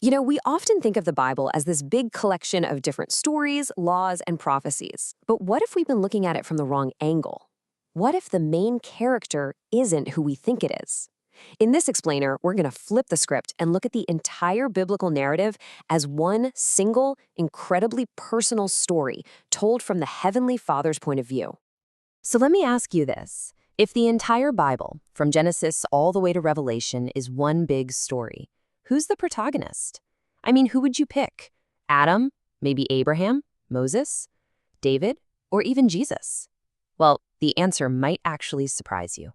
We often think of the Bible as this big collection of different stories, laws, and prophecies. But what if we've been looking at it from the wrong angle? What if the main character isn't who we think it is? In this explainer, we're going to flip the script and look at the entire biblical narrative as one single, incredibly personal story told from the Heavenly Father's point of view. So let me ask you this. If the entire Bible, from Genesis all the way to Revelation, is one big story, who's the protagonist? I mean, who would you pick? Adam? Maybe Abraham? Moses? David? Or even Jesus? Well, the answer might actually surprise you.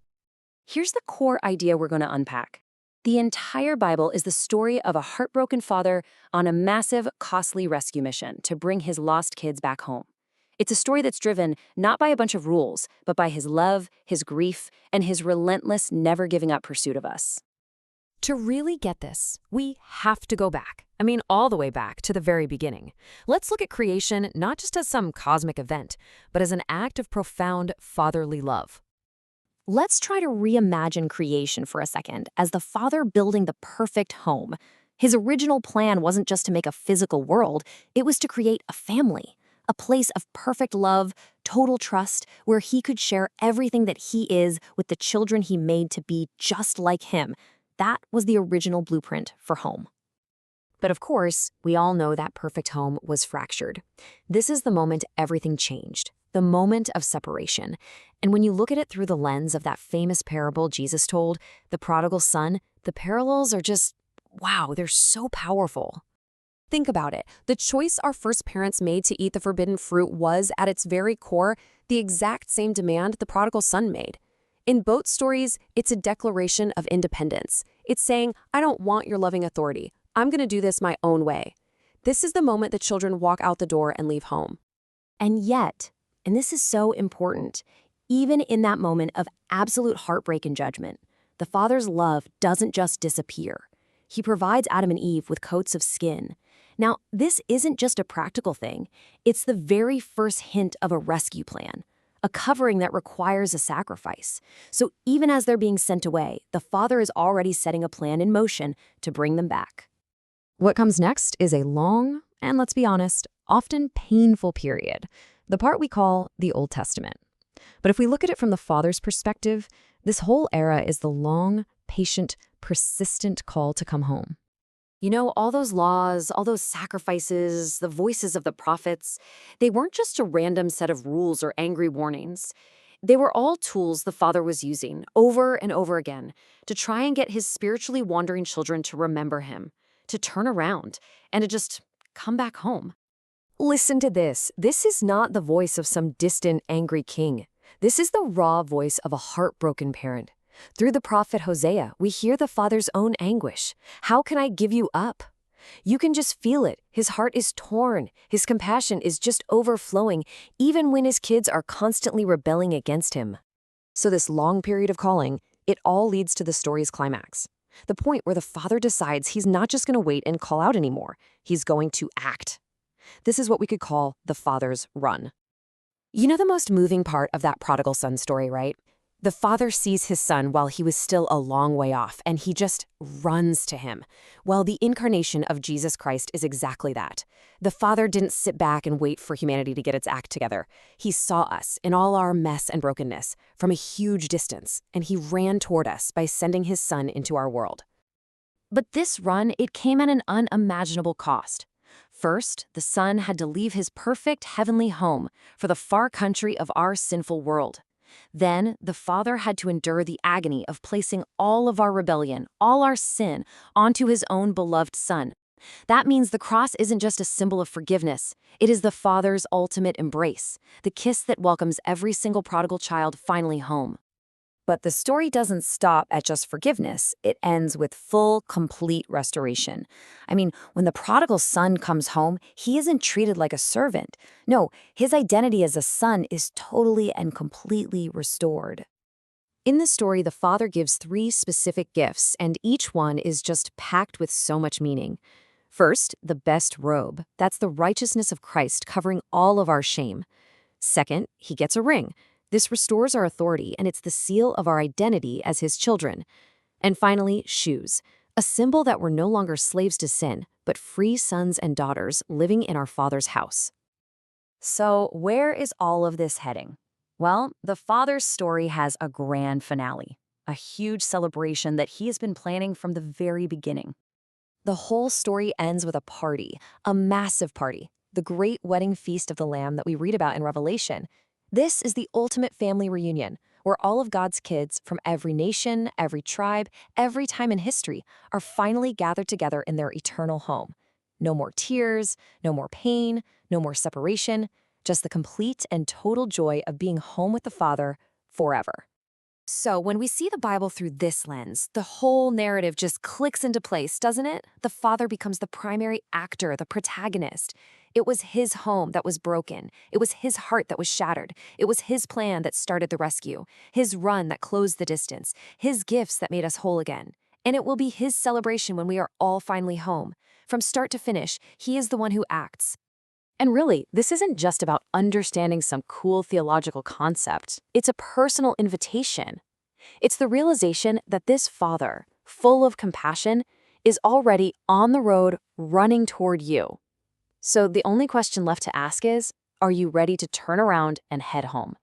Here's the core idea we're going to unpack. The entire Bible is the story of a heartbroken father on a massive, costly rescue mission to bring his lost kids back home. It's a story that's driven not by a bunch of rules, but by his love, his grief, and his relentless, never-giving-up pursuit of us. To really get this, we have to go back. All the way back to the very beginning. Let's look at creation not just as some cosmic event, but as an act of profound fatherly love. Let's try to reimagine creation for a second as the father building the perfect home. His original plan wasn't just to make a physical world, it was to create a family, a place of perfect love, total trust, where he could share everything that he is with the children he made to be just like him. That was the original blueprint for home. But of course, we all know that perfect home was fractured. This is the moment everything changed, the moment of separation. And when you look at it through the lens of that famous parable Jesus told, the prodigal son, the parallels are just, wow, they're so powerful. Think about it. The choice our first parents made to eat the forbidden fruit was, at its very core, the exact same demand the prodigal son made. In both stories, it's a declaration of independence. It's saying, I don't want your loving authority. I'm going to do this my own way. This is the moment the children walk out the door and leave home. And yet, and this is so important, even in that moment of absolute heartbreak and judgment, the father's love doesn't just disappear. He provides Adam and Eve with coats of skin. Now, this isn't just a practical thing. It's the very first hint of a rescue plan, a covering that requires a sacrifice. So even as they're being sent away, the father is already setting a plan in motion to bring them back. What comes next is a long, and let's be honest, often painful period, the part we call the Old Testament. But if we look at it from the father's perspective, this whole era is the long, patient, persistent call to come home. All those laws, all those sacrifices, the voices of the prophets, they weren't just a random set of rules or angry warnings. They were all tools the father was using over and over again to try and get his spiritually wandering children to remember him, to turn around, and to just come back home. Listen to this. This is not the voice of some distant, angry king. This is the raw voice of a heartbroken parent. Through the prophet Hosea, we hear the father's own anguish. How can I give you up? You can just feel it. His heart is torn. His compassion is just overflowing, even when his kids are constantly rebelling against him. So this long period of calling, it all leads to the story's climax. The point where the father decides he's not just going to wait and call out anymore. He's going to act. This is what we could call the father's run. The most moving part of that prodigal son story, right? The father sees his son while he was still a long way off, and he just runs to him. Well, the incarnation of Jesus Christ is exactly that. The father didn't sit back and wait for humanity to get its act together. He saw us in all our mess and brokenness from a huge distance, and he ran toward us by sending his son into our world. But this run, it came at an unimaginable cost. First, the son had to leave his perfect heavenly home for the far country of our sinful world. Then, the father had to endure the agony of placing all of our rebellion, all our sin, onto his own beloved son. That means the cross isn't just a symbol of forgiveness. It is the father's ultimate embrace, the kiss that welcomes every single prodigal child finally home. But the story doesn't stop at just forgiveness. It ends with full, complete restoration. When the prodigal son comes home, he isn't treated like a servant. No, his identity as a son is totally and completely restored. In the story, the father gives 3 specific gifts, and each one is just packed with so much meaning. First, the best robe. That's the righteousness of Christ covering all of our shame. Second, he gets a ring. This restores our authority, and it's the seal of our identity as his children. And finally, shoes, a symbol that we're no longer slaves to sin, but free sons and daughters living in our Father's house. So, where is all of this heading? Well, the Father's story has a grand finale, a huge celebration that he has been planning from the very beginning. The whole story ends with a party, a massive party, the great wedding feast of the Lamb that we read about in Revelation. This is the ultimate family reunion, where all of God's kids from every nation, every tribe, every time in history are finally gathered together in their eternal home. No more tears, no more pain, no more separation, just the complete and total joy of being home with the Father forever. So, when we see the Bible through this lens, the whole narrative just clicks into place, doesn't it? The Father becomes the primary actor, the protagonist. It was his home that was broken. It was his heart that was shattered. It was his plan that started the rescue, his run that closed the distance, his gifts that made us whole again. And it will be his celebration when we are all finally home. From start to finish, he is the one who acts. And really, this isn't just about understanding some cool theological concept. It's a personal invitation. It's the realization that this Father, full of compassion, is already on the road running toward you. So the only question left to ask is, are you ready to turn around and head home?